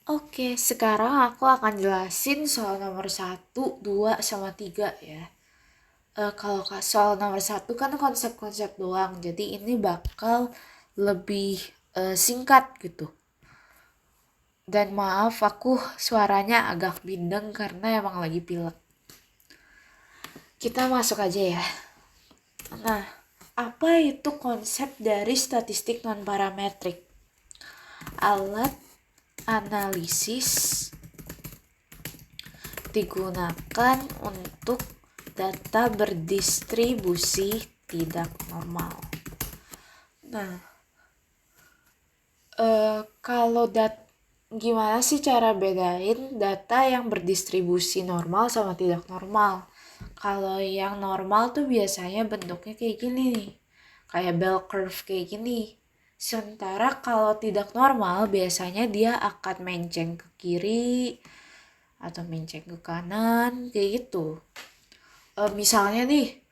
Oke, sekarang aku akan jelasin soal nomor satu, 2, sama 3 ya. Kalau soal nomor satu kan konsep-konsep doang, jadi ini bakal lebih singkat gitu. Dan maaf aku suaranya agak bindeng karena emang lagi pilek. Kita masuk aja ya. Nah, apa itu konsep dari statistik non-parametrik? Alat analisis digunakan untuk data berdistribusi tidak normal. Nah, kalau gimana sih cara bedain data yang berdistribusi normal sama tidak normal? Kalau yang normal tuh biasanya bentuknya kayak gini nih, kayak bell curve kayak gini. Sementara kalau tidak normal biasanya dia akan menceng ke kiri atau menceng ke kanan kayak gitu. Misalnya nih,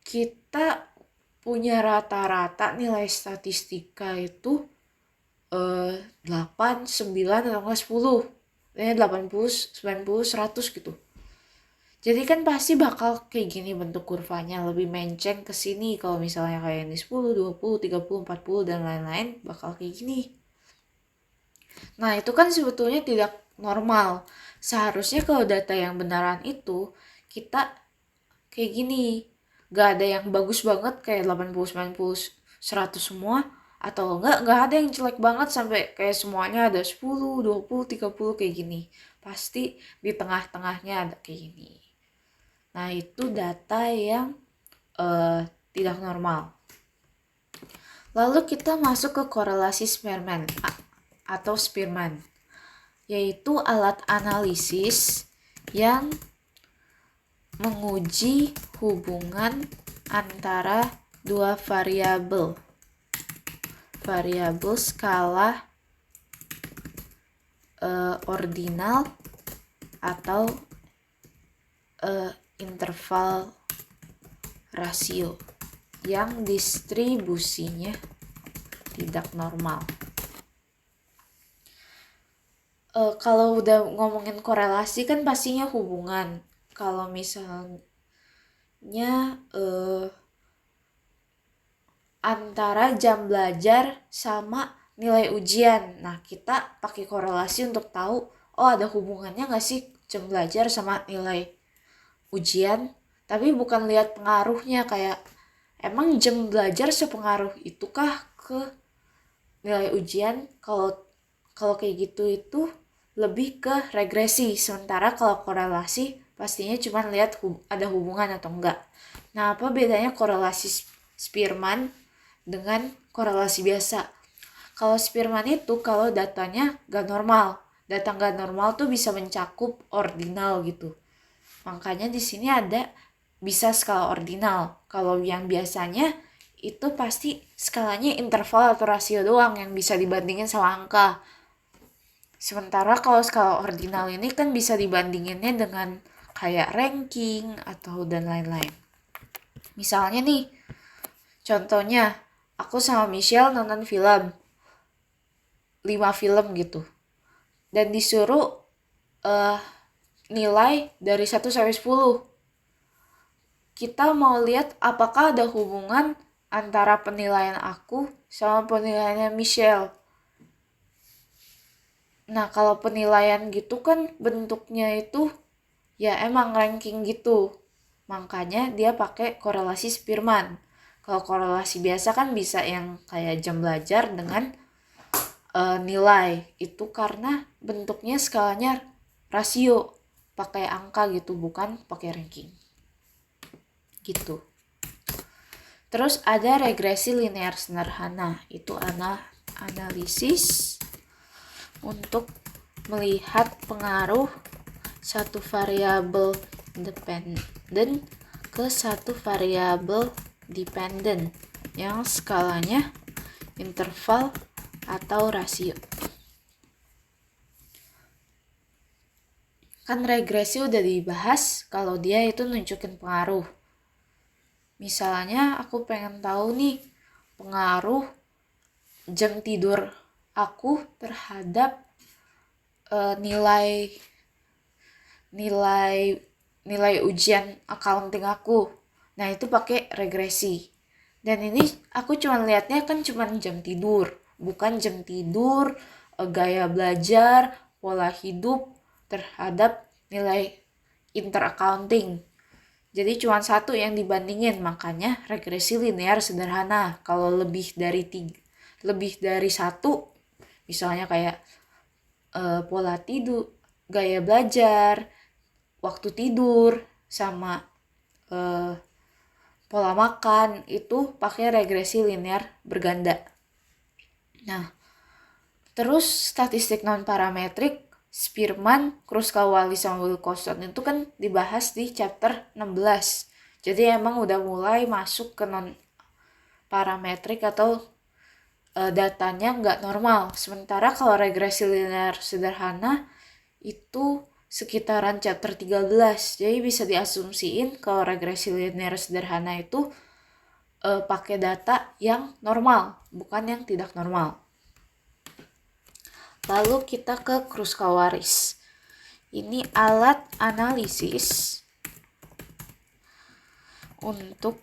kita punya rata-rata nilai statistika itu 8, 9, atau enggak 10. 80, 90, 100 gitu. Jadi kan pasti bakal kayak gini bentuk kurvanya, lebih menceng ke sini. Kalau misalnya kayak ini 10, 20, 30, 40, dan lain-lain bakal kayak gini. Nah, itu kan sebetulnya tidak normal. Seharusnya kalau data yang benaran itu, kita kayak gini. Gak ada yang bagus banget kayak 80, 90, 100 semua. Atau gak ada yang jelek banget sampai kayak semuanya ada 10, 20, 30 kayak gini. Pasti di tengah-tengahnya ada kayak gini. Nah, itu data yang tidak normal. Lalu kita masuk ke korelasi Spearman atau Spearman, yaitu alat analisis yang menguji hubungan antara dua variabel skala ordinal atau interval rasio yang distribusinya tidak normal. Kalau udah ngomongin korelasi kan pastinya hubungan. Kalau misalnya antara jam belajar sama nilai ujian. Nah, kita pakai korelasi untuk tahu, oh ada hubungannya nggak sih jam belajar sama nilai ujian? Tapi bukan lihat pengaruhnya, kayak emang jam belajar sepengaruh itukah ke nilai ujian? Kalau kayak gitu itu lebih ke regresi. Sementara kalau korelasi pastinya cuma lihat ada hubungan atau enggak. Nah, apa bedanya korelasi Spearman dengan korelasi biasa? Kalau Spearman itu kalau datanya gak normal. Data gak normal tuh bisa mencakup ordinal gitu. Makanya di sini ada bisa skala ordinal. Kalau yang biasanya itu pasti skalanya interval atau rasio doang yang bisa dibandingin sama angka. Sementara kalau skala ordinal ini kan bisa dibandinginnya dengan kayak ranking atau dan lain-lain. Misalnya nih, contohnya aku sama Michelle nonton film 5 film gitu. Dan disuruh nilai dari 1 sampai 10. Kita mau lihat apakah ada hubungan antara penilaian aku sama penilaiannya Michelle. Nah, kalau penilaian gitu kan bentuknya itu ya emang ranking gitu. Makanya dia pakai korelasi Spearman. Kalau korelasi biasa kan bisa yang kayak jam belajar dengan nilai. Itu karena bentuknya skalanya rasio, pakai angka gitu, bukan pakai ranking. Gitu. Terus ada regresi linear sederhana. Itu analisis untuk melihat pengaruh satu variabel independen ke satu variabel dependen yang skalanya interval atau rasio. Kan regresi udah dibahas kalau dia itu nunjukin pengaruh. Misalnya aku pengen tahu nih pengaruh jam tidur aku terhadap nilai nilai nilai ujian accounting aku. Nah, itu pakai regresi. Dan ini aku cuma lihatnya kan cuma jam tidur, bukan jam tidur, gaya belajar, pola hidup terhadap nilai inter-accounting. Jadi cuma satu yang dibandingin, makanya regresi linear sederhana. Kalau lebih dari satu, misalnya kayak pola tidur, gaya belajar, waktu tidur, sama pola makan, itu pakai regresi linear berganda. Nah, terus statistik non-parametrik, Spearman, Kruskal-Wallis, sama Wilcoxon itu kan dibahas di chapter 16. Jadi emang udah mulai masuk ke non-parametrik atau datanya nggak normal. Sementara kalau regresi linear sederhana itu sekitaran chapter 13. Jadi bisa diasumsiin kalau regresi linear sederhana itu pakai data yang normal, bukan yang tidak normal. Lalu kita ke Kruskal-Wallis. Ini alat analisis untuk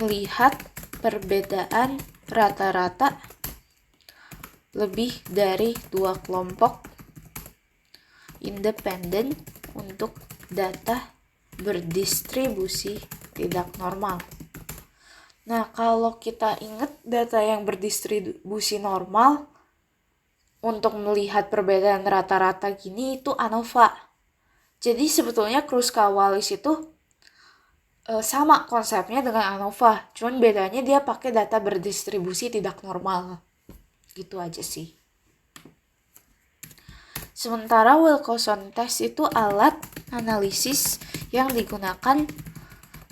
melihat perbedaan rata-rata lebih dari 2 kelompok independen untuk data berdistribusi tidak normal. Nah, kalau kita ingat data yang berdistribusi normal untuk melihat perbedaan rata-rata gini itu ANOVA. Jadi sebetulnya Kruskal-Wallis itu sama konsepnya dengan ANOVA, cuman bedanya dia pakai data berdistribusi tidak normal. Gitu aja sih. Sementara Wilcoxon test itu alat analisis yang digunakan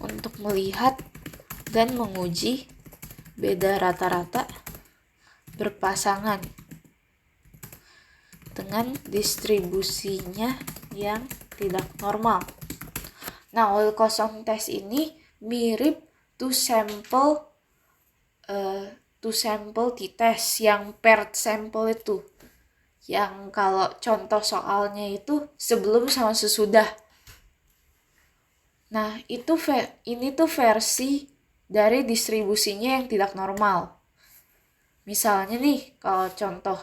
untuk melihat dan menguji beda rata-rata berpasangan dengan distribusinya yang tidak normal. Nah, Wilcoxon test ini mirip two sample t-test yang paired sample itu. Yang kalau contoh soalnya itu sebelum sama sesudah. Nah, ini tuh versi dari distribusinya yang tidak normal. Misalnya nih, kalau contoh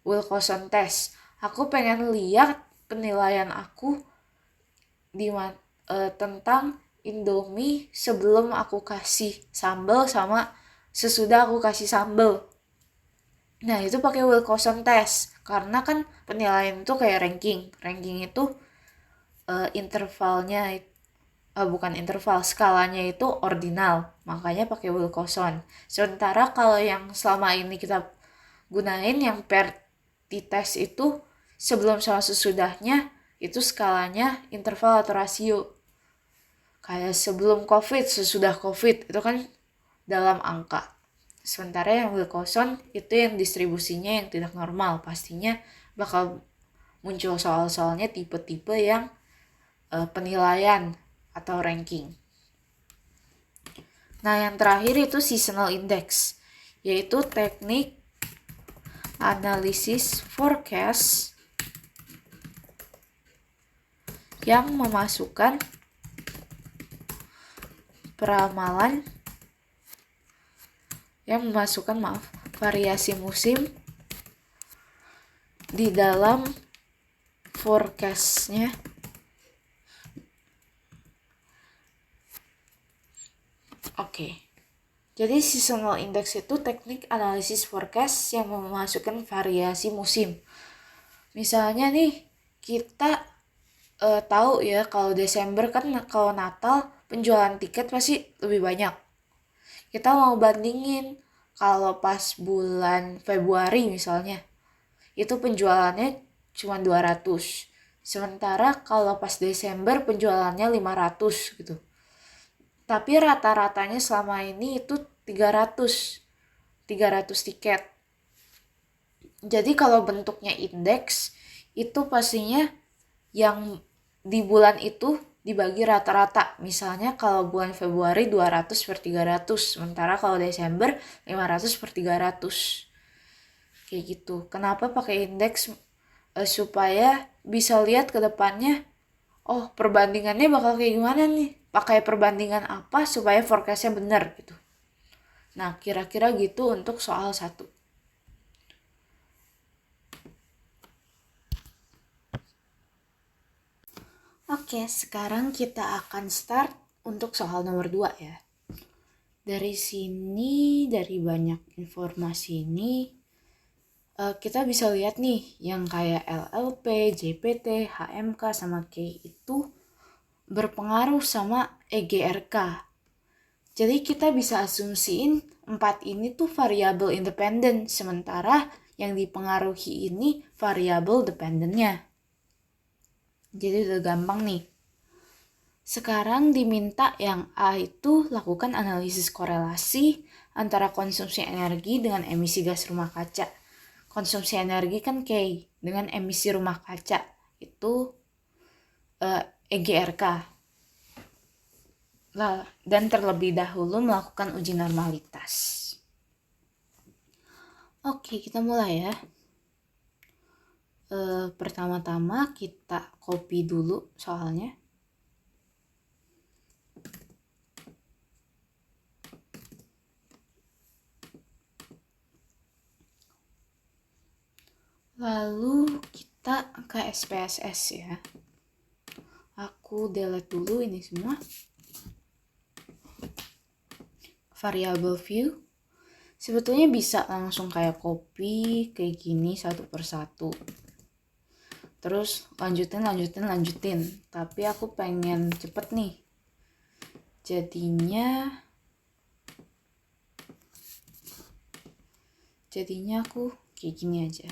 Wilcoxon test, aku pengen lihat penilaian aku tentang Indomie sebelum aku kasih sambal sama sesudah aku kasih sambal. Nah, itu pakai Wilcoxon test karena kan penilaian itu kayak ranking. Ranking itu skalanya itu ordinal, makanya pakai Wilcoxon. Sementara kalau yang selama ini kita gunain yang paired t-test itu sebelum sama sesudahnya itu skalanya interval atau rasio. Kayak sebelum COVID, sesudah COVID itu kan dalam angka. Sementara yang Wilcoxon itu yang distribusinya yang tidak normal, pastinya bakal muncul soal-soalnya tipe-tipe yang penilaian atau ranking. Nah, yang terakhir itu seasonal index, yaitu teknik analisis forecast yang memasukkan variasi musim di dalam forecast-nya. Oke. Jadi seasonal index itu teknik analisis forecast yang memasukkan variasi musim. Misalnya nih, kita tahu ya kalau Desember kan kalau Natal penjualan tiket pasti lebih banyak. Kita mau bandingin kalau pas bulan Februari misalnya, itu penjualannya cuma 200. Sementara kalau pas Desember penjualannya 500 gitu. Tapi rata-ratanya selama ini itu 300 tiket. Jadi kalau bentuknya indeks itu pastinya yang di bulan itu dibagi rata-rata. Misalnya kalau bulan Februari 200/300, sementara kalau Desember 500/300. Kayak gitu. Kenapa pakai indeks? supaya bisa lihat ke depannya, oh perbandingannya bakal kayak gimana nih, pakai perbandingan apa supaya forecastnya benar gitu. Nah kira-kira gitu untuk soal 1. Oke, sekarang kita akan start untuk soal nomor 2 ya. Dari sini, dari banyak informasi ini, kita bisa lihat nih yang kayak LLP, JPT, HMK, sama K itu berpengaruh sama EGRK. Jadi kita bisa asumsiin 4 ini tuh variabel independen, sementara yang dipengaruhi ini variabel dependennya. Jadi udah gampang nih. Sekarang diminta yang A itu lakukan analisis korelasi antara konsumsi energi dengan emisi gas rumah kaca. Konsumsi energi kan K, dengan emisi rumah kaca itu EGRK. Dan terlebih dahulu melakukan uji normalitas. Oke, kita mulai ya. Pertama-tama kita copy dulu soalnya. Lalu kita ke SPSS ya. Aku delete dulu ini semua. Variable view. Sebetulnya bisa langsung kayak copy kayak gini satu persatu. Terus lanjutin. Tapi aku pengen cepet nih. Jadinya aku kayak gini aja.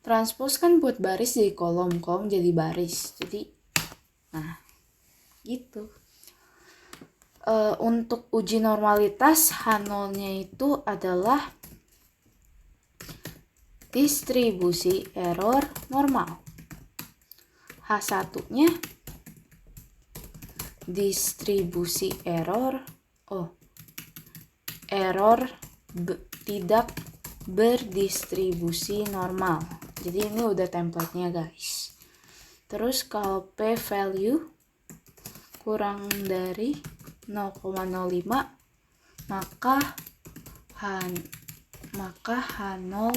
Transpose kan buat baris jadi kolom jadi baris. Jadi nah gitu. Untuk uji normalitas H0-nya itu adalah distribusi error normal. H1-nya distribusi error tidak berdistribusi normal. Jadi ini udah template-nya guys. Terus kalau P value kurang dari 0,05 maka H0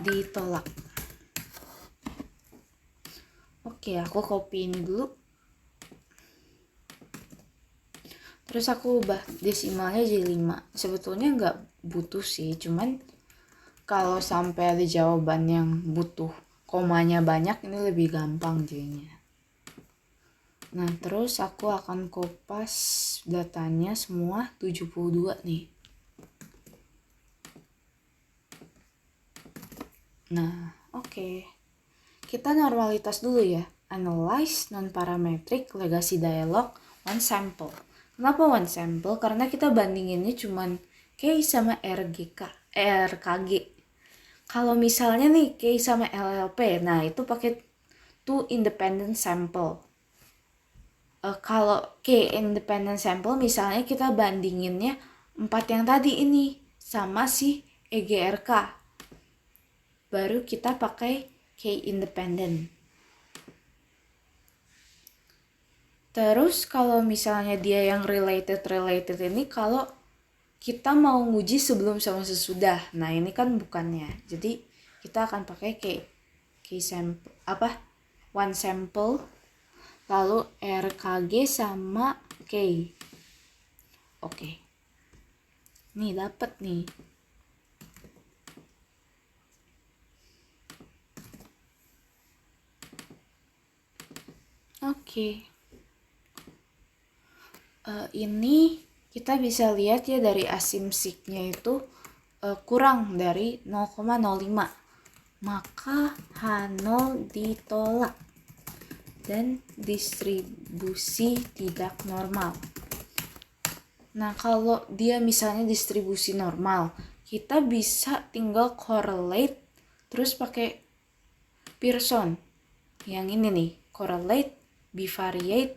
ditolak. Oke, aku copy ini dulu. Terus aku ubah desimalnya jadi 5. Sebetulnya nggak butuh sih, cuman kalau sampai ada jawaban yang butuh komanya banyak, ini lebih gampang jadinya. Nah, terus aku akan kopas datanya semua 72 nih. Nah, oke. Kita normalitas dulu ya. Analyze non-parametric legacy dialog one sample. Kenapa one sample? Karena kita bandinginnya cuman K sama RKG. Kalau misalnya nih K sama LLP, nah itu pakai two independent sample. Kalau K independent sample misalnya kita bandinginnya 4 yang tadi ini sama si EGRK. Baru kita pakai K independent. Terus kalau misalnya dia yang related ini kalau kita mau nguji sebelum sama sesudah. Nah, ini kan bukannya. Jadi kita akan pakai K sample one sample lalu RKG sama K. Oke. Nih dapet nih. Oke. Ini kita bisa lihat ya dari asymsiknya itu kurang dari 0,05. Maka H0 ditolak. Dan distribusi tidak normal. Nah, kalau dia misalnya distribusi normal, kita bisa tinggal correlate terus pakai Pearson. Yang ini nih, correlate, bivariate,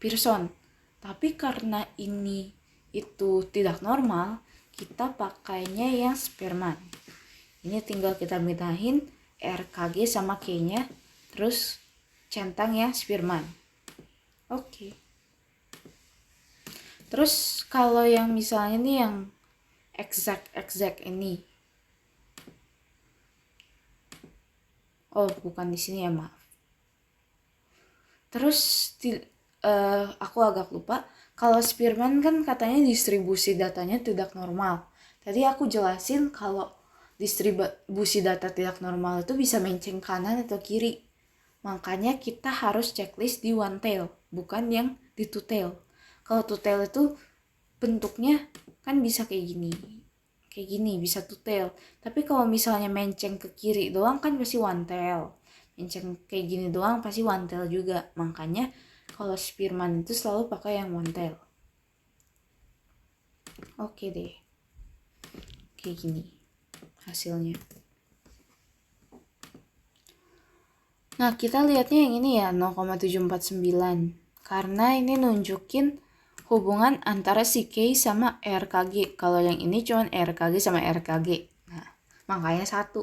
Pearson. Tapi karena ini itu tidak normal, kita pakainya yang Spearman. Ini tinggal kita mindahin RKG sama K-nya, terus centang yang Spearman. Oke. Terus kalau yang misalnya nih yang exact ini. Oh, bukan di sini ya, maaf. Terus aku agak lupa. Kalau Spearman kan katanya distribusi datanya tidak normal. Tadi aku jelasin kalau distribusi data tidak normal itu bisa menceng kanan atau kiri. Makanya kita harus checklist di one tail, bukan yang di two tail. Kalau two tail itu bentuknya kan bisa kayak gini bisa two tail. Tapi kalau misalnya menceng ke kiri doang kan pasti one tail. Menceng kayak gini doang pasti one tail juga. Makanya kalau Spearman itu selalu pakai yang one tail. Oke deh, kayak gini hasilnya. Nah, kita lihatnya yang ini ya, 0,749. Karena ini nunjukin hubungan antara si K sama RKG. Kalau yang ini cuma RKG sama RKG. Nah, makanya 1.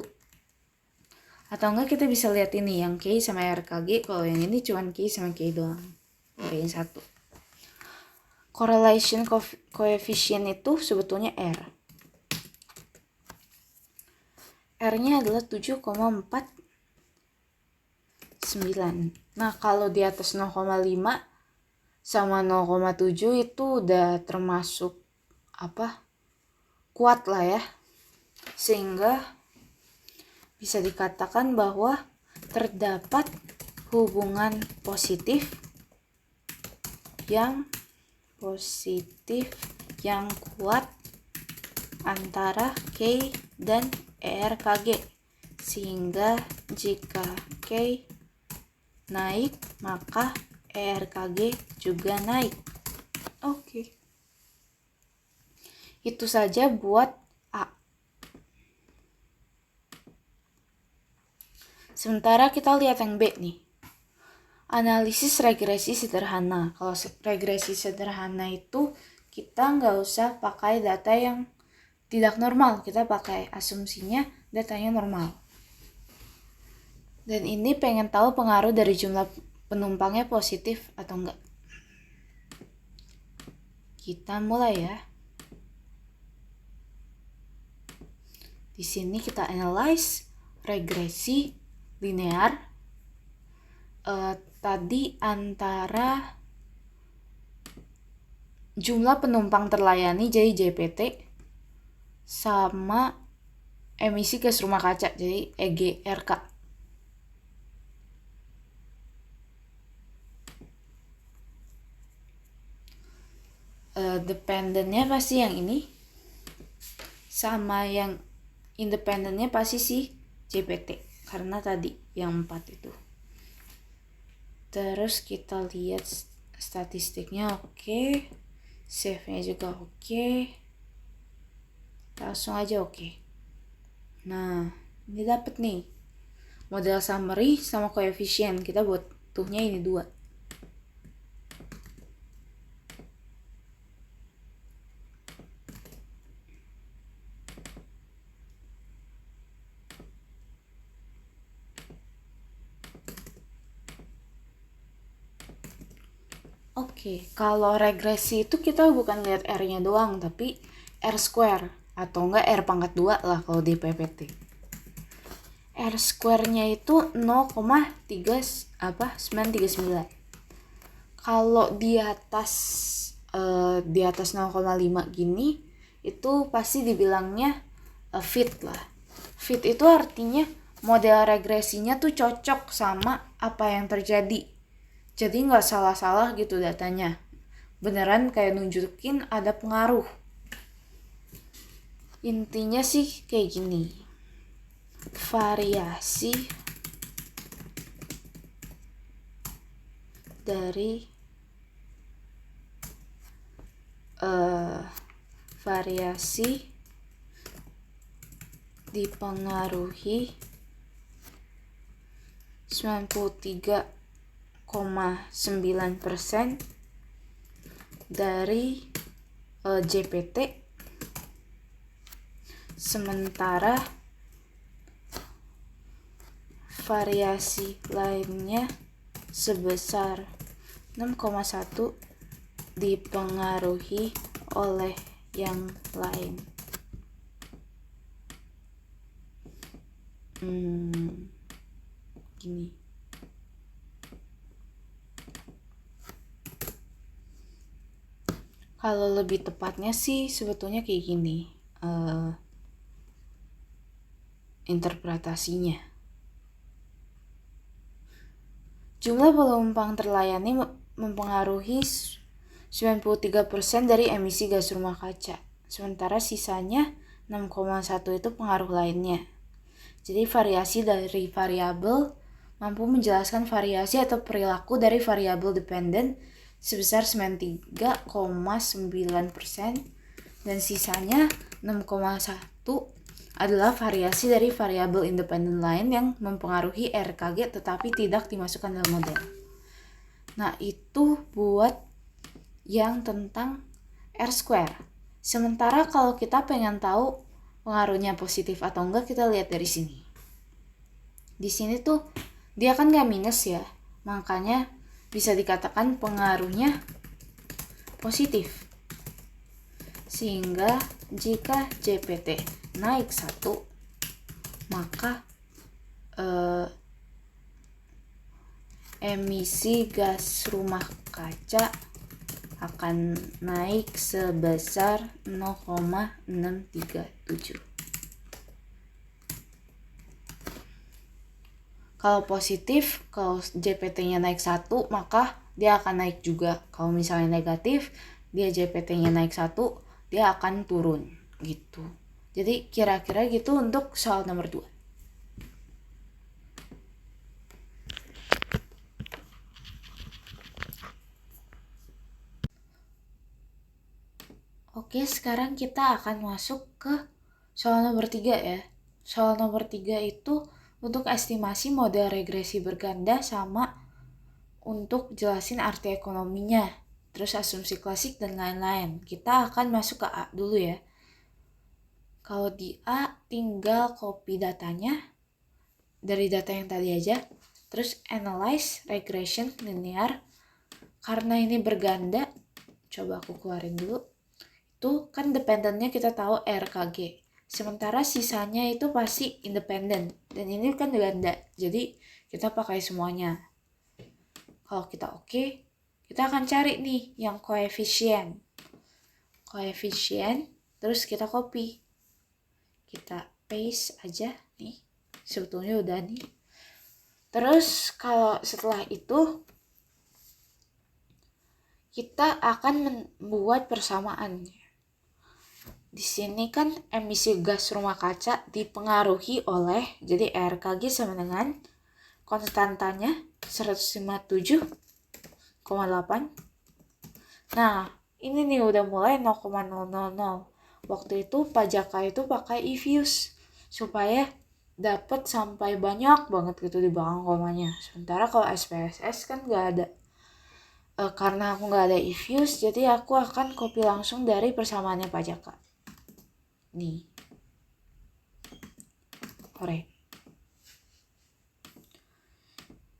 Atau enggak kita bisa lihat ini, yang K sama RKG. Kalau yang ini cuma K sama K doang. Makanya 1. Correlation coefficient itu sebetulnya R. R-nya adalah 7,49. Nah, kalau di atas 0,5 sama 0,7 itu udah termasuk kuat lah ya. Sehingga bisa dikatakan bahwa terdapat hubungan positif yang kuat antara K dan ERKG, sehingga jika K naik maka ERKG juga naik. Oke. Itu saja buat A. Sementara kita lihat yang B nih. Analisis regresi sederhana. Kalau regresi sederhana itu kita nggak usah pakai data yang tidak normal, kita pakai asumsinya datanya normal. Dan ini pengen tahu pengaruh dari jumlah penumpangnya positif atau enggak. Kita mulai ya. Di sini kita analyze regresi linear. Tadi antara jumlah penumpang terlayani jadi JPT sama emisi gas rumah kaca jadi EGRK. Dependennya pasti yang ini, sama yang independennya pasti si JPT karena tadi yang 4 itu. Terus kita lihat statistiknya oke. Save-nya juga oke. Langsung aja oke. Nah, ini dapet nih model summary sama koefisien. Kita butuhnya ini 2. Oke, kalau regresi itu kita bukan lihat R-nya doang, tapi R square atau enggak R pangkat 2 lah kalau di PPT. R square-nya itu 0,939. Kalau di atas 0,5 gini itu pasti dibilangnya fit lah. Fit itu artinya model regresinya tuh cocok sama apa yang terjadi. Jadi nggak salah-salah gitu datanya. Beneran kayak nunjukin ada pengaruh. Intinya sih kayak gini. Variasi dari variasi dipengaruhi 93,9% dari JPT sementara variasi lainnya sebesar 6,1 dipengaruhi oleh yang lain. Gini. Kalau lebih tepatnya sih sebetulnya kayak gini interpretasinya. Jumlah penumpang terlayani mempengaruhi 93% dari emisi gas rumah kaca. Sementara sisanya 6,1 itu pengaruh lainnya. Jadi variasi dari variabel mampu menjelaskan variasi atau perilaku dari variabel dependen sebesar 93,9% dan sisanya 6,1 adalah variasi dari variabel independen lain yang mempengaruhi RKG tetapi tidak dimasukkan dalam model. Nah, itu buat yang tentang R². Sementara kalau kita pengen tahu pengaruhnya positif atau enggak, kita lihat dari sini. Di sini tuh dia kan gak minus ya, makanya bisa dikatakan pengaruhnya positif. Sehingga jika JPT naik 1, maka emisi gas rumah kaca akan naik sebesar 0,637. Kalau positif, kalau JPT-nya naik 1, maka dia akan naik juga. Kalau misalnya negatif, dia JPT-nya naik 1, dia akan turun gitu. Jadi kira-kira gitu untuk soal nomor 2. Oke, sekarang kita akan masuk ke soal nomor 3 ya. Soal nomor 3 itu untuk estimasi model regresi berganda sama untuk jelasin arti ekonominya, terus asumsi klasik dan lain-lain. Kita akan masuk ke A dulu ya. Kalau di A tinggal copy datanya dari data yang tadi aja, terus analyze regression linear. Karena ini berganda, coba aku keluarin dulu. Itu kan dependennya kita tahu RKG. Sementara sisanya itu pasti independen. Dan ini kan ganda, jadi kita pakai semuanya. Kalau kita oke, kita akan cari nih yang koefisien. Terus kita copy. Kita paste aja nih. Sebetulnya udah nih. Terus kalau setelah itu, kita akan membuat persamaannya. Di sini kan emisi gas rumah kaca dipengaruhi oleh, jadi RKG sama dengan konstantanya 157,8. Nah, ini nih udah mulai 0,000. Waktu itu pajaka itu pakai EViews supaya dapat sampai banyak banget gitu di belakang komanya. Sementara kalau SPSS kan nggak ada. Karena aku nggak ada EViews, jadi aku akan copy langsung dari persamaannya pajaka. Nih. Korek.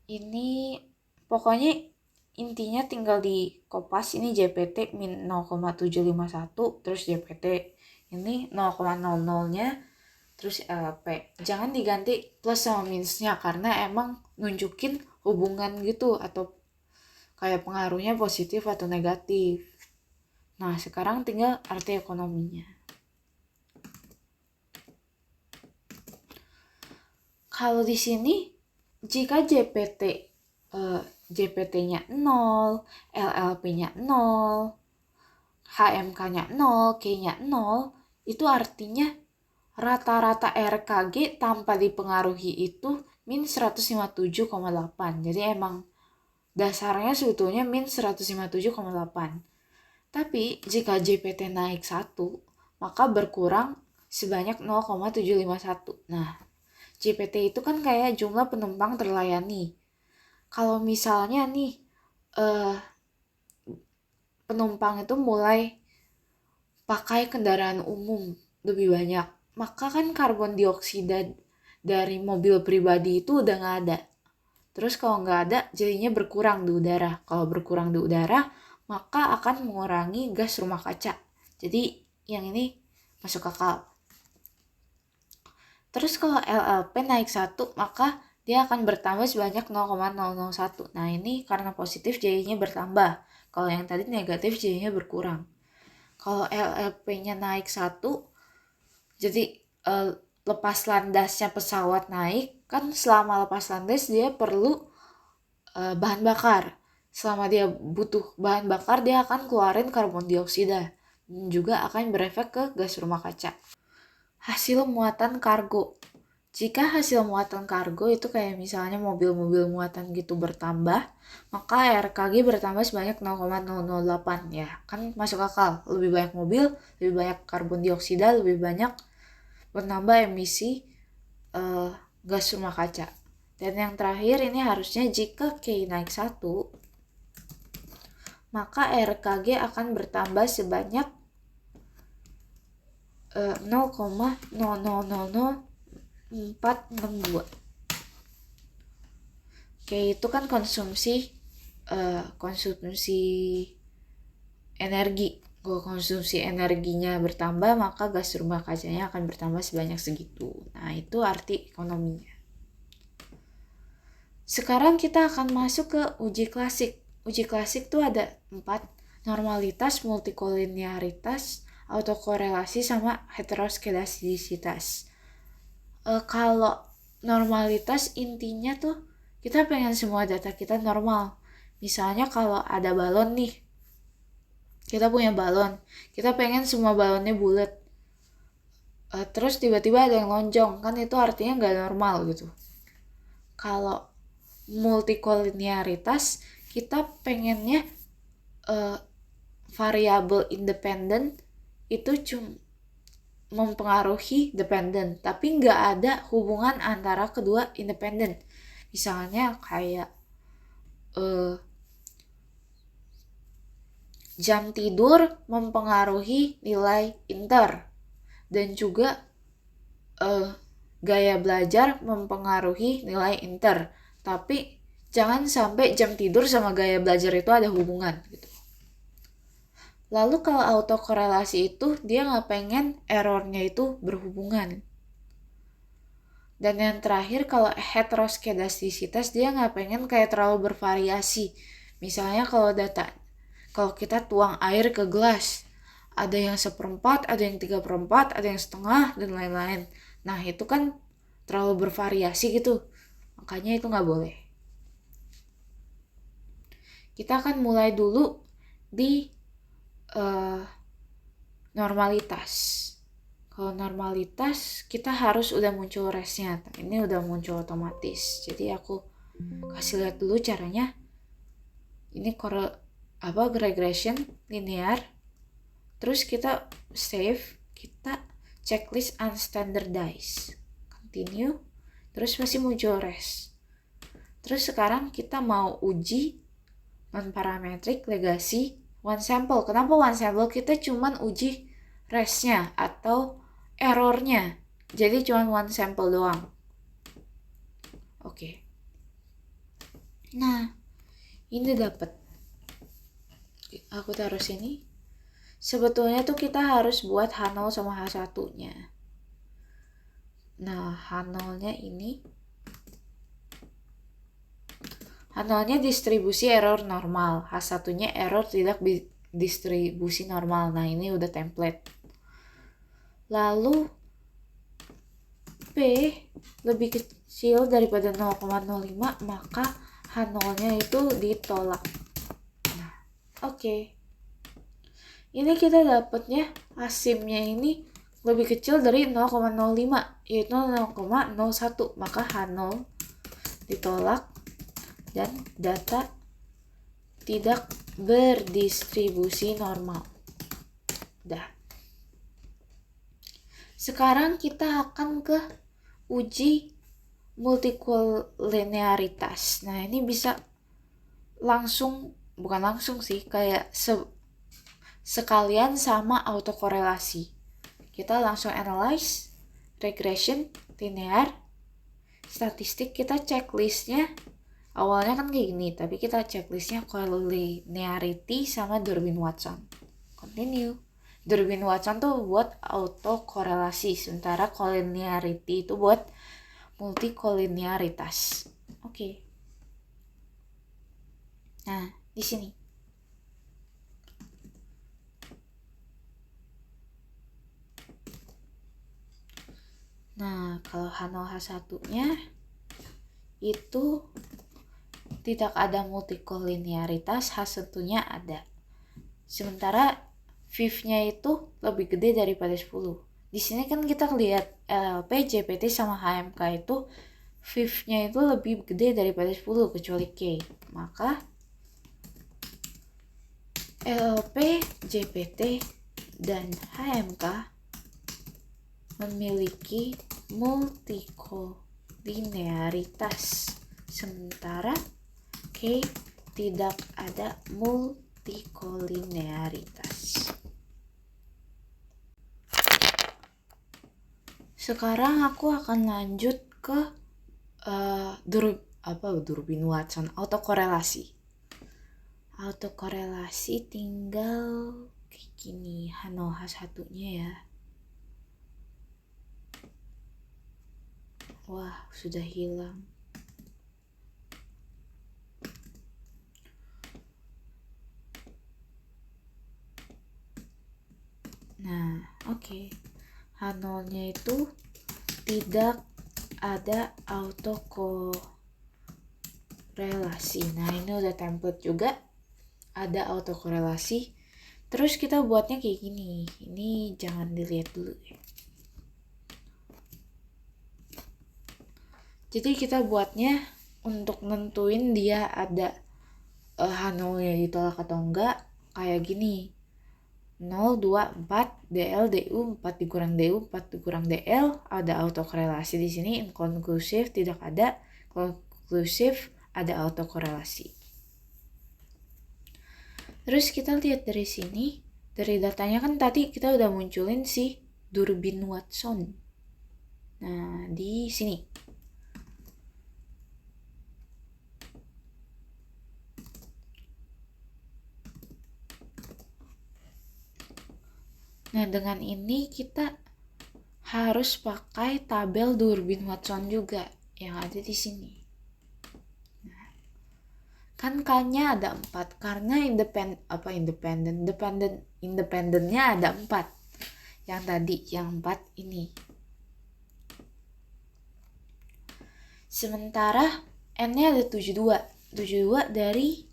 Ini pokoknya intinya tinggal di kopas. Ini JPT min 0,751, terus JPT ini 0,00-nya, terus LLP. Jangan diganti plus sama minusnya karena emang nunjukin hubungan gitu atau kayak pengaruhnya positif atau negatif. Nah, sekarang tinggal arti ekonominya. Kalau di sini jika JPT-nya 0, LLP-nya 0, HMK-nya 0, K-nya 0, itu artinya rata-rata RKG tanpa dipengaruhi itu min 157,8. Jadi emang dasarnya sebetulnya min 157,8. Tapi jika JPT naik 1, maka berkurang sebanyak 0,751. Nah, JPT itu kan kayak jumlah penumpang terlayani. Kalau misalnya nih penumpang itu mulai pakai kendaraan umum lebih banyak, maka kan karbon dioksida dari mobil pribadi itu udah nggak ada. Terus kalau nggak ada, jadinya berkurang di udara. Kalau berkurang di udara, maka akan mengurangi gas rumah kaca. Jadi yang ini masuk akal. Terus kalau LLP naik 1, maka dia akan bertambah sebanyak 0,001. Nah ini karena positif jadinya bertambah. Kalau yang tadi negatif jadinya berkurang. Kalau LLP-nya naik 1, jadi lepas landasnya pesawat naik, kan selama lepas landas dia perlu bahan bakar. Selama dia butuh bahan bakar, dia akan keluarin karbon dioksida. Dan juga akan berefek ke gas rumah kaca. Hasil muatan kargo. Jika hasil muatan kargo itu kayak misalnya mobil-mobil muatan gitu bertambah, maka RKG bertambah sebanyak 0,008 ya. Kan masuk akal. Lebih banyak mobil, lebih banyak karbon dioksida, lebih banyak bertambah emisi gas rumah kaca. Dan yang terakhir ini harusnya jika K naik 1, maka RKG akan bertambah sebanyak 0,000462. Oke, itu kan konsumsi energi. Kalau konsumsi energinya bertambah, maka gas rumah kacanya akan bertambah sebanyak segitu. Nah, itu arti ekonominya. Sekarang kita akan masuk ke uji klasik. Uji klasik tuh ada 4, normalitas, multikolinearitas, autokorelasi, sama heteroskedastisitas. Kalau normalitas intinya tuh kita pengen semua data kita normal. Misalnya kalau ada balon nih, kita punya balon, kita pengen semua balonnya bulat. Terus tiba-tiba ada yang lonjong, kan itu artinya nggak normal gitu. Kalau multikolinearitas, kita pengennya variabel independen itu cuma mempengaruhi dependen, tapi nggak ada hubungan antara kedua independen. Misalnya kayak jam tidur mempengaruhi nilai inter, dan juga gaya belajar mempengaruhi nilai inter. Tapi jangan sampai jam tidur sama gaya belajar itu ada hubungan gitu. Lalu kalau autokorelasi itu dia nggak pengen errornya itu berhubungan. Dan yang terakhir kalau heteroskedastisitas dia nggak pengen kayak terlalu bervariasi. Misalnya kalau kita tuang air ke gelas, ada yang 1/4, ada yang 3/4, ada yang setengah, dan lain-lain. Nah itu kan terlalu bervariasi gitu. Makanya itu nggak boleh. Kita akan mulai dulu di normalitas. Kalau normalitas kita harus udah muncul resnya. Ini udah muncul otomatis. Jadi aku kasih lihat dulu caranya. Ini regression linear. Terus kita save, kita checklist unstandardized. Continue. Terus masih muncul res. Terus sekarang kita mau uji non-parametric legasi one sample. Kenapa one sample? Kita cuman uji resnya atau errornya. Jadi cuman one sample doang. Oke. Nah, ini dapat. Aku taruh sini. Sebetulnya tuh kita harus buat H0 sama H1-nya. Nah, H0-nya ini. H0-nya distribusi error normal, H1-nya error tidak distribusi normal. Nah, ini udah template. Lalu P lebih kecil daripada 0,05, maka H0-nya itu ditolak. Nah, oke. Ini kita dapatnya asimnya ini lebih kecil dari 0,05, yaitu 0,01, maka H0 ditolak. Dan data tidak berdistribusi normal. Dah. Sekarang kita akan ke uji multikolinearitas. Nah, ini bisa bukan langsung sih, kayak sekalian sama autokorelasi. Kita langsung analyze. regression, linear, statistik. Kita checklistnya awalnya kan kayak gini, tapi kita checklistnya collinearity sama Durbin Watson. Continue. Durbin Watson tuh buat auto korelasi, sementara collinearity itu buat multikolinearitas. Oke. Nah, di sini. Nah, kalau H0 H1-nya itu tidak ada multikolinearitas, H1-nya ada. Sementara VIF-nya itu lebih gede daripada 10. Di sini kan kita lihat LLP, JPT sama HMK itu VIF-nya itu lebih gede daripada 10 kecuali K. Maka LLP, JPT, dan HMK memiliki multikolinearitas, sementara K tidak ada multikolinearitas. Sekarang aku akan lanjut ke Durbin Watson, autokorelasi. Autokorelasi tinggal kayak gini, H0 H1-nya ya. Wah, sudah hilang. Nah, oke. H0-nya itu tidak ada autokorelasi. Nah, ini udah template juga. Ada autokorelasi. Terus kita buatnya kayak gini. Ini jangan dilihat dulu ya. Jadi kita buatnya untuk nentuin dia ada H0-nya ditolak atau enggak, kayak gini. 0, 2, 4, DL, DU, 4 dikurang DU, 4 dikurang DL, ada autokorelasi di sini, inkonklusif tidak ada, konklusif ada autokorelasi. Terus kita lihat dari sini, dari datanya kan tadi kita udah munculin si Durbin Watson. Nah, di sini. Nah, dengan ini kita harus pakai tabel Durbin Watson juga yang ada di sini. Nah, kan K-nya ada 4 karena independennya ada 4. Yang tadi, yang 4 ini. Sementara N-nya ada 72. 72 dari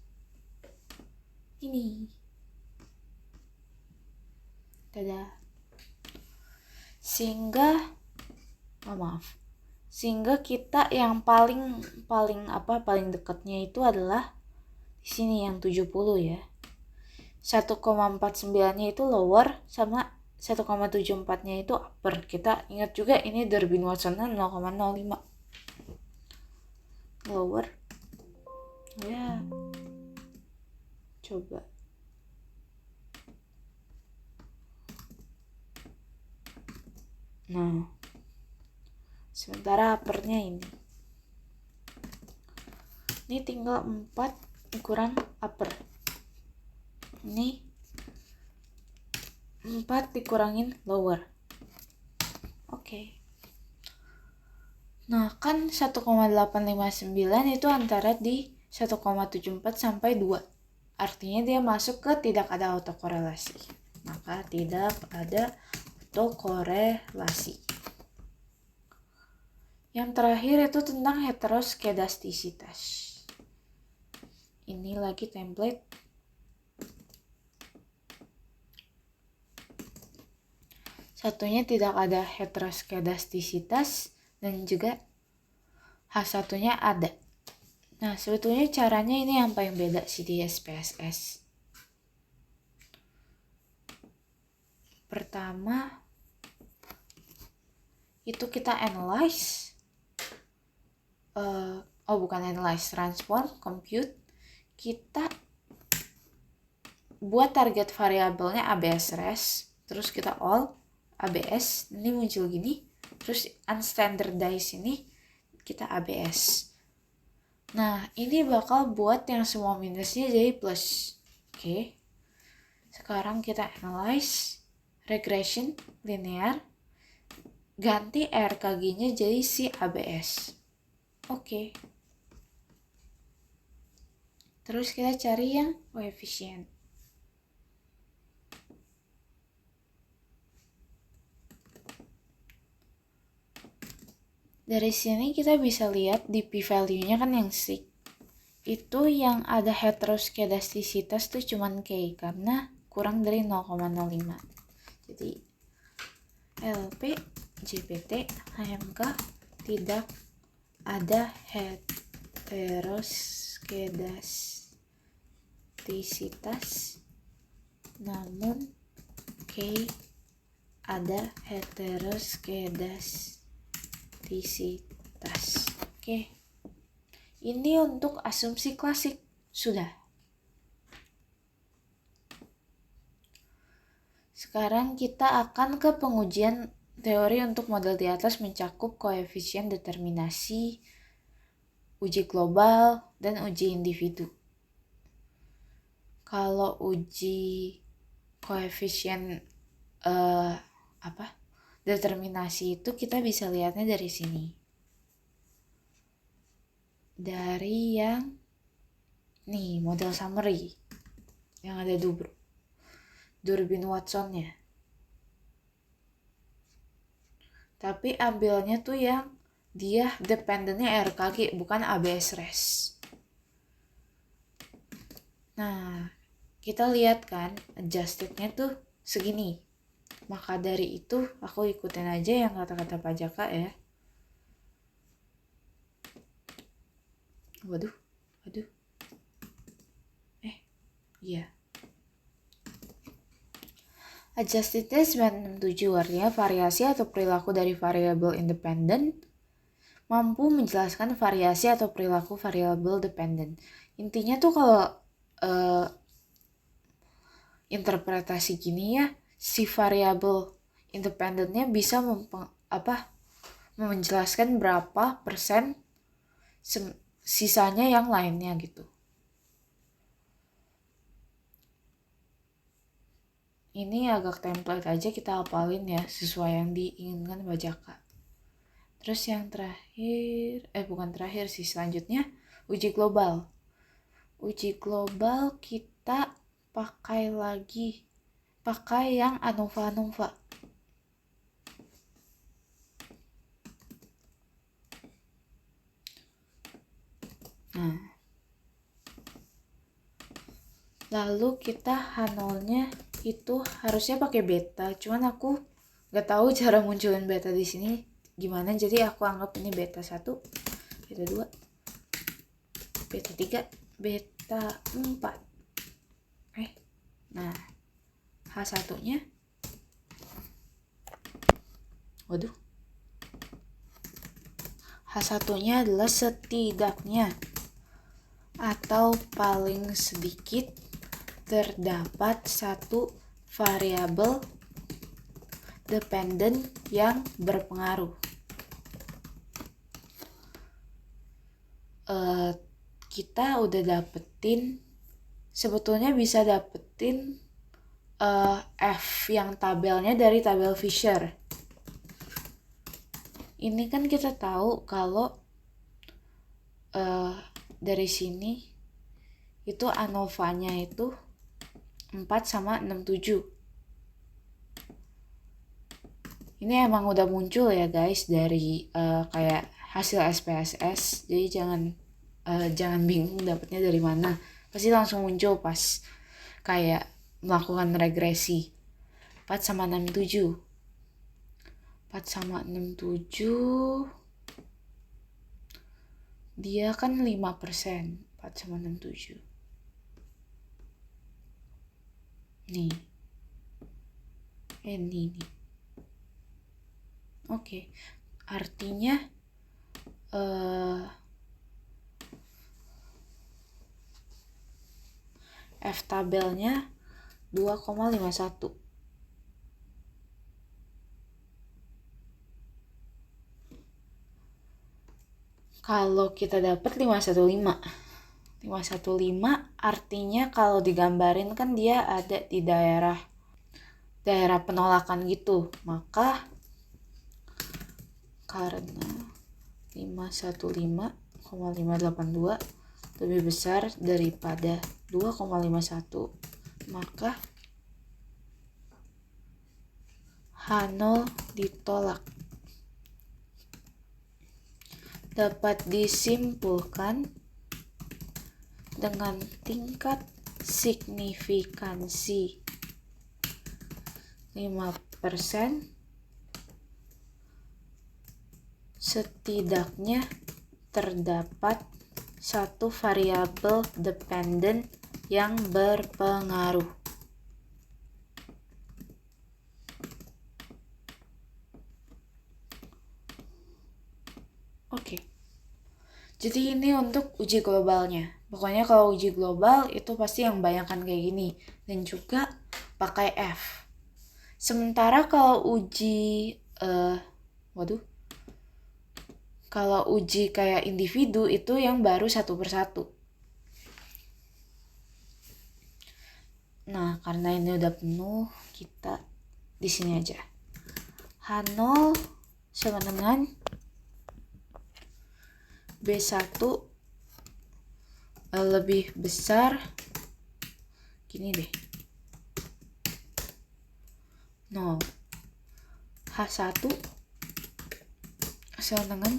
ini. Dadah. Sehingga kita yang paling dekatnya itu adalah di sini yang 70 ya. 1,49-nya itu lower sama 1,74-nya itu upper. Kita ingat juga ini Durbin Watson-nya 0,05. Lower. Ya. Coba. Nah, sementara uppernya ini tinggal 4 kurang upper. Ini 4 dikurangin lower. Oke. Nah, kan 1,859 itu antara di 1,74 sampai 2. Artinya dia masuk ke tidak ada autokorelasi. Maka tidak ada autokorelasi. Yang terakhir itu tentang heteroskedastisitas. Ini lagi template. Satunya tidak ada heteroskedastisitas dan juga H1-nya ada. Nah, sebetulnya caranya ini yang paling beda sih di SPSS. Pertama, itu kita analyze. Transform, compute. Kita buat target variabelnya ABS res. Terus kita all ABS. Ini muncul gini. Terus unstandardized ini kita ABS. Nah, ini bakal buat yang semua minusnya jadi plus. Oke. Sekarang kita analyze regression linear. Ganti RKG-nya jadi si ABS. Oke. Terus kita cari yang koefisien. Dari sini kita bisa lihat di p-value-nya kan yang sig. Itu yang ada heteroskedastisitas tuh cuman K karena kurang dari 0,05. Jadi LP, JPT, HMK tidak ada heteroskedastisitas, namun K ada heteroskedastisitas. Oke. Ini untuk asumsi klasik. Sudah. Sekarang kita akan ke pengujian teori untuk model di atas mencakup koefisien determinasi, uji global, dan uji individu. Kalau uji koefisien determinasi itu kita bisa lihatnya dari sini. Dari yang nih model summary yang ada Durbin Watson-nya. Tapi ambilnya tuh yang dia dependennya RKG bukan ABS res. Nah, kita lihat kan adjustednya tuh segini. Maka dari itu aku ikutin aja yang kata-kata Pak Jaka ya. Waduh. Iya. Adjustedness 967 artinya variasi atau perilaku dari variabel independen mampu menjelaskan variasi atau perilaku variabel dependent. Intinya tuh kalau interpretasi gini ya, si variabel independennya bisa menjelaskan berapa persen sisanya yang lainnya gitu. Ini agak template aja kita hafalin ya sesuai yang diinginkan Pak Jaka. Terus yang terakhir, selanjutnya uji global. Uji global kita pakai yang ANOVA. Nah, lalu kita H0-nya itu harusnya pakai beta, cuman aku nggak tahu cara munculin beta di sini gimana, jadi aku anggap ini beta 1, beta 2, beta 3, beta 4. Nah, H1-nya H1-nya adalah setidaknya atau paling sedikit terdapat satu variabel dependen yang berpengaruh. Kita udah sebetulnya bisa dapetin F yang tabelnya dari tabel Fisher. Ini kan kita tahu kalau dari sini itu ANOVA-nya itu 4/67. Ini emang udah muncul ya guys dari kayak hasil SPSS, jadi jangan bingung dapetnya dari mana, pasti langsung muncul pas kayak melakukan regresi. 4/67 dia kan 5%. 4/67 nih ini oke. Artinya F tabelnya 2,51. Kalau kita dapat 515. 515 artinya kalau digambarin kan dia ada di daerah penolakan gitu. Maka karena 515,582 lebih besar daripada 2,51, maka H0 ditolak. Dapat disimpulkan dengan tingkat signifikansi 5%, setidaknya terdapat satu variabel dependen yang berpengaruh. Oke. Jadi ini untuk uji globalnya. Pokoknya kalau uji global itu pasti yang banyak kan kayak gini. Dan juga pakai F. Sementara kalau uji kalau uji kayak individu itu yang baru satu persatu. Nah, karena ini udah penuh, kita di sini aja. H0 sama dengan B1 lebih besar gini deh. 0. H1 sama dengan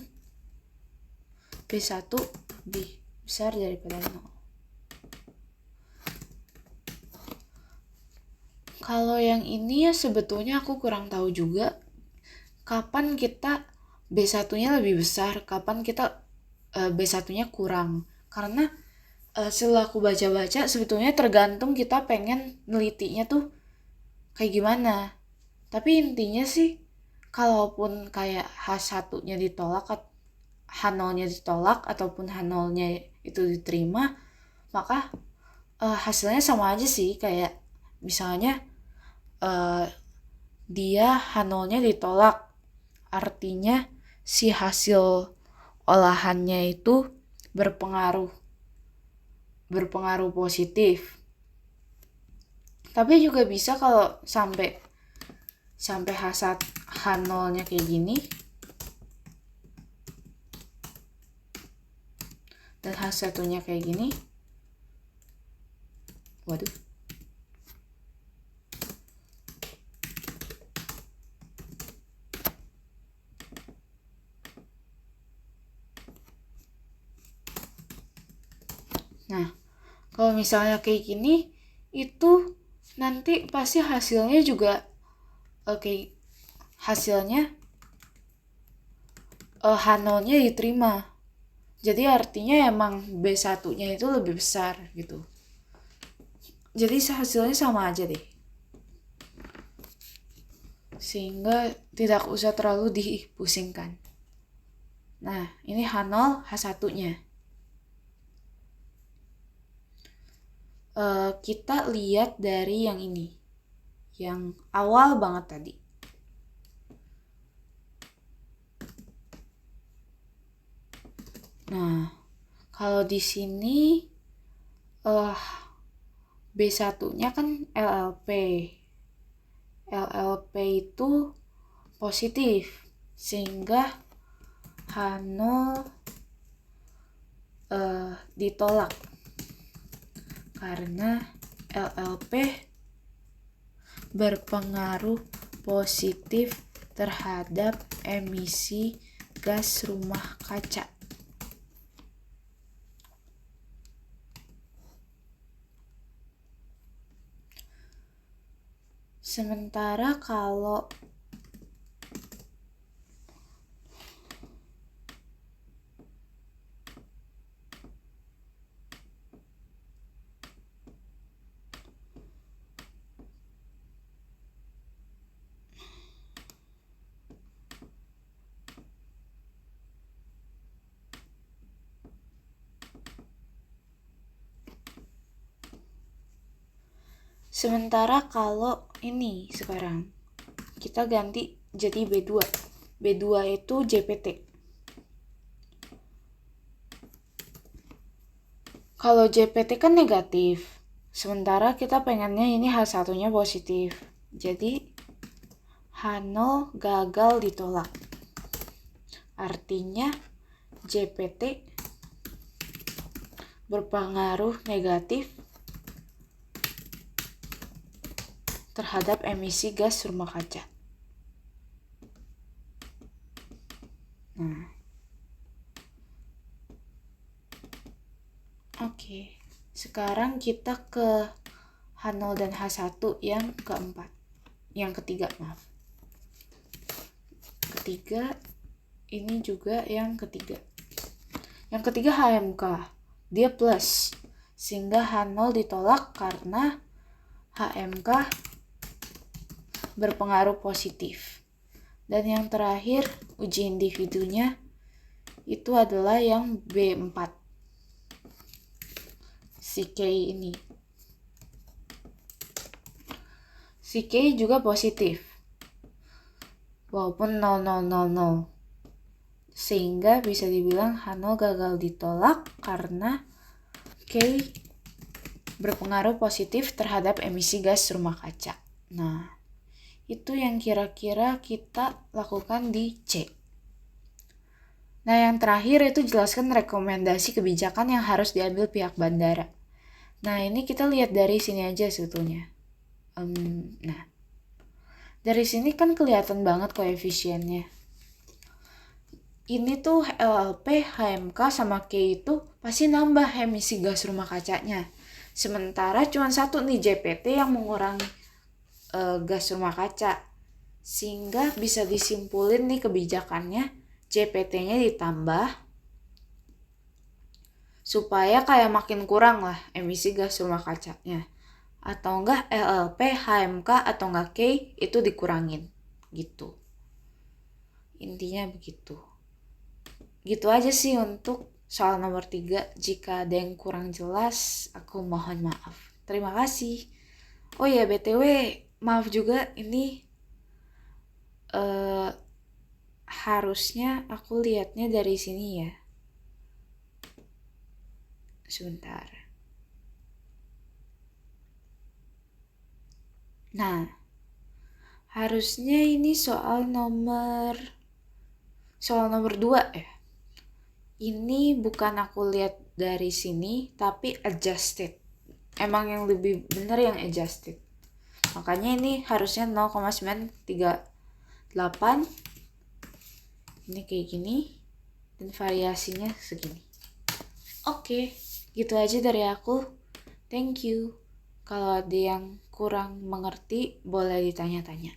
B1 lebih besar daripada 0. Kalau yang ini ya sebetulnya aku kurang tahu juga kapan kita B1-nya lebih besar, kapan kita B1-nya kurang. Karena setelah aku baca-baca sebetulnya tergantung kita pengen nelitinya tuh kayak gimana. Tapi intinya sih kalaupun kayak H1-nya ditolak, H0-nya ditolak ataupun H0-nya itu diterima, maka hasilnya sama aja sih. Kayak misalnya dia H0-nya ditolak, artinya si hasil olahannya itu berpengaruh positif. Tapi juga bisa kalau sampai H0-nya kayak gini dan H1-nya kayak gini. Waduh. Nah, kalau misalnya kayak gini, itu nanti pasti hasilnya juga hasilnya H0-nya diterima. Jadi artinya emang B1-nya itu lebih besar gitu. Jadi hasilnya sama aja deh. Sehingga tidak usah terlalu dipusingkan. Nah, ini H0, H1-nya. Kita lihat dari yang ini. Yang awal banget tadi. Nah, kalau di sini B1-nya kan LLP. LLP itu positif, sehingga H0 ditolak karena LLP berpengaruh positif terhadap emisi gas rumah kaca. Sementara kalau ini sekarang kita ganti jadi B2. B2 itu JPT. Kalau JPT kan negatif, sementara kita pengennya ini H1-nya positif. Jadi H0 gagal ditolak. Artinya JPT berpengaruh negatif terhadap emisi gas rumah kaca. Oke. Sekarang kita ke H0 dan H1 yang keempat. Yang ketiga, maaf. Ketiga, ini juga yang ketiga. Yang ketiga HMK. Dia plus. Sehingga H0 ditolak karena HMK berpengaruh positif. Dan yang terakhir, uji individunya itu adalah yang B4. Si K ini. Si K juga positif. Walaupun 0,000. Sehingga bisa dibilang H0 gagal ditolak karena K berpengaruh positif terhadap emisi gas rumah kaca. Nah, itu yang kira-kira kita lakukan di C. Nah, yang terakhir itu jelaskan rekomendasi kebijakan yang harus diambil pihak bandara. Nah, ini kita lihat dari sini aja sebetulnya. Nah, dari sini kan kelihatan banget koefisiennya. Ini tuh LLP, HMK, sama K itu pasti nambah emisi gas rumah kacanya. Sementara cuma satu nih JPT yang mengurangi gas rumah kaca. Sehingga bisa disimpulin nih kebijakannya JPT-nya ditambah supaya kayak makin kurang lah emisi gas rumah kacanya. Atau enggak LLP, HMK, atau enggak K itu dikurangin. Gitu. Intinya begitu. Gitu aja sih untuk soal nomor 3. Jika ada yang kurang jelas, aku mohon maaf. Terima kasih. Oh ya, BTW, maaf juga ini harusnya aku lihatnya dari sini ya. Sebentar. Nah, harusnya ini soal nomor 2 ya. Ini bukan aku lihat dari sini, tapi adjusted. Emang yang lebih benar yang adjusted. Makanya ini harusnya 0,938. Ini kayak gini. Dan variasinya segini. Oke, gitu aja dari aku. Thank you. Kalau ada yang kurang mengerti, boleh ditanya-tanya.